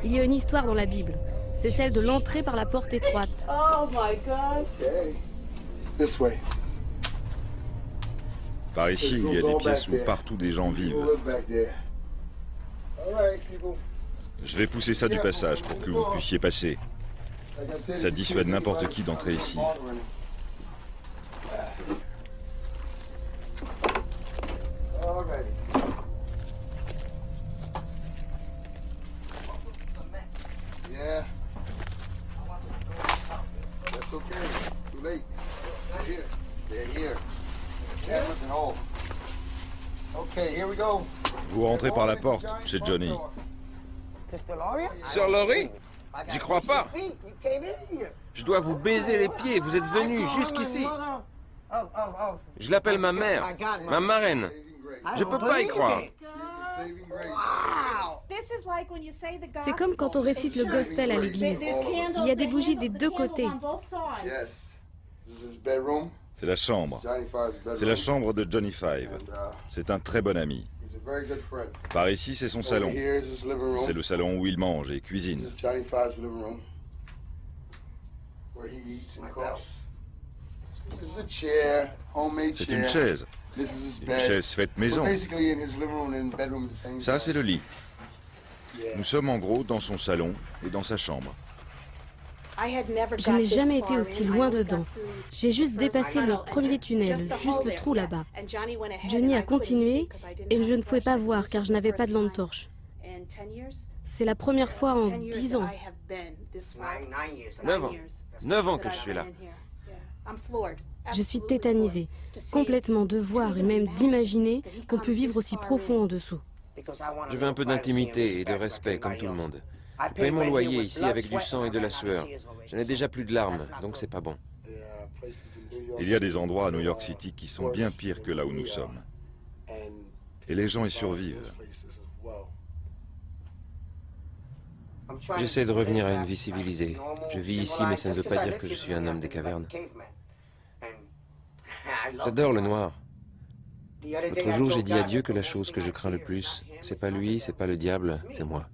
Il y a une histoire dans la Bible. C'est celle de l'entrée par la porte étroite. Oh my God. Okay. This way. Par ici, il y a des pièces où partout des gens vivent. Je vais pousser ça du passage pour que vous puissiez passer. Ça dissuade n'importe qui d'entrer ici. Vous rentrez par la porte chez Johnny. Sir Laurie? J'y crois pas. Je dois vous baiser les pieds, vous êtes venu jusqu'ici. Je l'appelle ma mère, ma marraine. Je peux pas y croire. C'est comme quand on récite le gospel à l'église. Il y a des bougies des deux côtés. C'est la chambre. C'est la chambre de Johnny Five. C'est un très bon ami. Par ici, c'est son salon. C'est le salon où il mange et cuisine. C'est une chaise. Une chaise faite maison. Ça, c'est le lit. Nous sommes en gros dans son salon et dans sa chambre. Je n'ai jamais été aussi loin dedans. J'ai juste dépassé le premier tunnel, juste le trou là-bas. Johnny a continué et je ne pouvais pas voir car je n'avais pas de lampe torche. C'est la première fois en 10 ans. 9 ans. 9 ans que je suis là. Je suis tétanisée, complètement de voir et même d'imaginer qu'on peut vivre aussi profond en dessous. Je veux un peu d'intimité et de respect comme tout le monde. Je paye mon loyer ici avec du sang et de la sueur. Je n'ai déjà plus de larmes, donc c'est pas bon. Il y a des endroits à New York City qui sont bien pires que là où nous sommes. Et les gens y survivent. J'essaie de revenir à une vie civilisée. Je vis ici, mais ça ne veut pas dire que je suis un homme des cavernes. J'adore le noir. L'autre jour, j'ai dit à Dieu que la chose que je crains le plus, c'est pas lui, c'est pas le diable, c'est moi.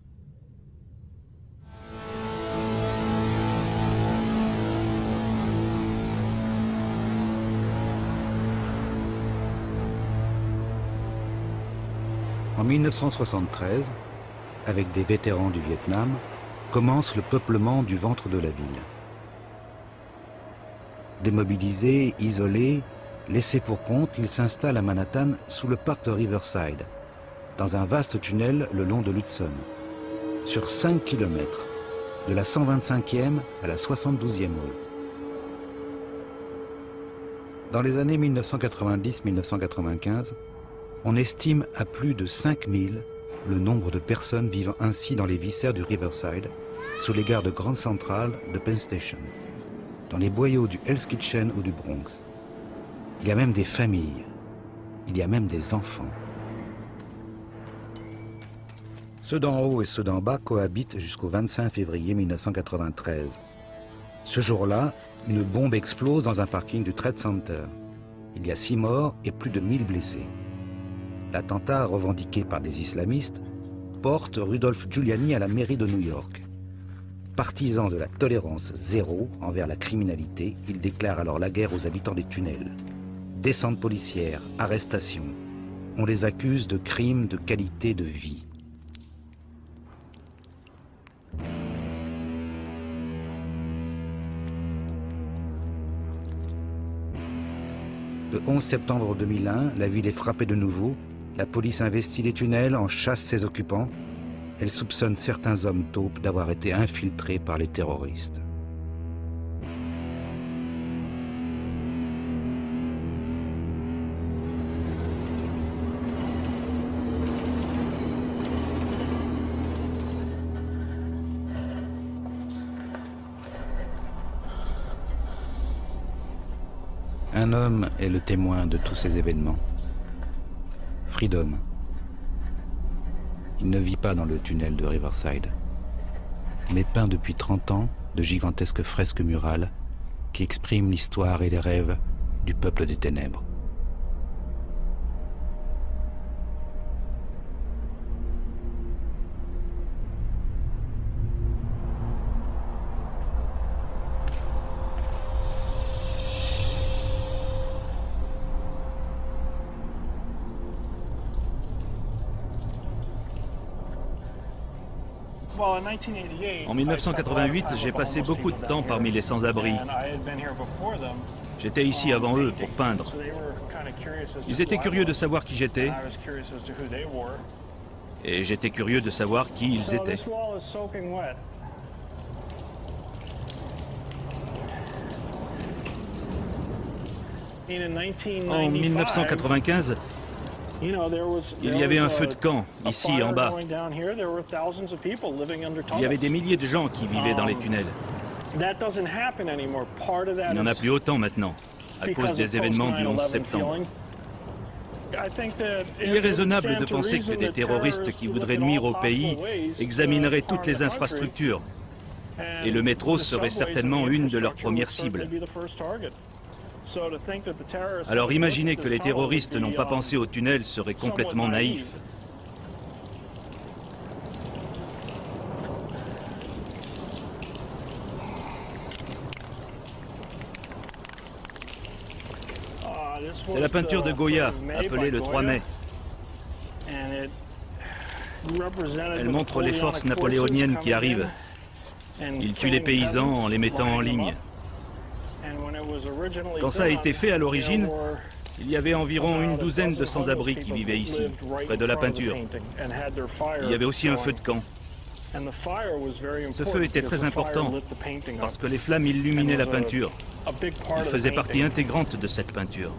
En 1973, avec des vétérans du Vietnam, commence le peuplement du ventre de la ville. Démobilisés, isolés, laissés pour compte, ils s'installent à Manhattan sous le parc de Riverside, dans un vaste tunnel le long de l'Hudson, sur 5 km, de la 125e à la 72e rue. Dans les années 1990-1995, on estime à plus de 5000 le nombre de personnes vivant ainsi dans les viscères du Riverside, sous les gares de Grand Central de Penn Station, dans les boyaux du Hell's Kitchen ou du Bronx. Il y a même des familles, il y a même des enfants. Ceux d'en haut et ceux d'en bas cohabitent jusqu'au 25 février 1993. Ce jour-là, une bombe explose dans un parking du Trade Center. Il y a 6 morts et plus de 1000 blessés. L'attentat, revendiqué par des islamistes, porte Rudolph Giuliani à la mairie de New York. Partisan de la tolérance zéro envers la criminalité, il déclare alors la guerre aux habitants des tunnels. Descente policière, arrestation. On les accuse de crimes de qualité de vie. Le 11 septembre 2001, la ville est frappée de nouveau. La police investit les tunnels, en chasse ses occupants. Elle soupçonne certains hommes taupes d'avoir été infiltrés par les terroristes. Un homme est le témoin de tous ces événements. Freedom. Il ne vit pas dans le tunnel de Riverside, mais peint depuis 30 ans de gigantesques fresques murales qui expriment l'histoire et les rêves du peuple des ténèbres. En 1988, j'ai passé beaucoup de temps parmi les sans-abri. J'étais ici avant eux pour peindre. Ils étaient curieux de savoir qui j'étais. Et j'étais curieux de savoir qui ils étaient. En 1995, il y avait un feu de camp, ici en bas. Il y avait des milliers de gens qui vivaient dans les tunnels. Il n'y en a plus autant maintenant, à cause des événements du 11 septembre. Il est raisonnable de penser que des terroristes qui voudraient nuire au pays examineraient toutes les infrastructures. Et le métro serait certainement une de leurs premières cibles. Alors imaginer que les terroristes n'ont pas pensé au tunnel serait complètement naïf. C'est la peinture de Goya, appelée le 3 mai. Elle montre les forces napoléoniennes qui arrivent. Ils tuent les paysans en les mettant en ligne. Quand ça a été fait à l'origine, il y avait environ une douzaine de sans-abri qui vivaient ici, près de la peinture. Il y avait aussi un feu de camp. Ce feu était très important parce que les flammes illuminaient la peinture. Il faisait partie intégrante de cette peinture.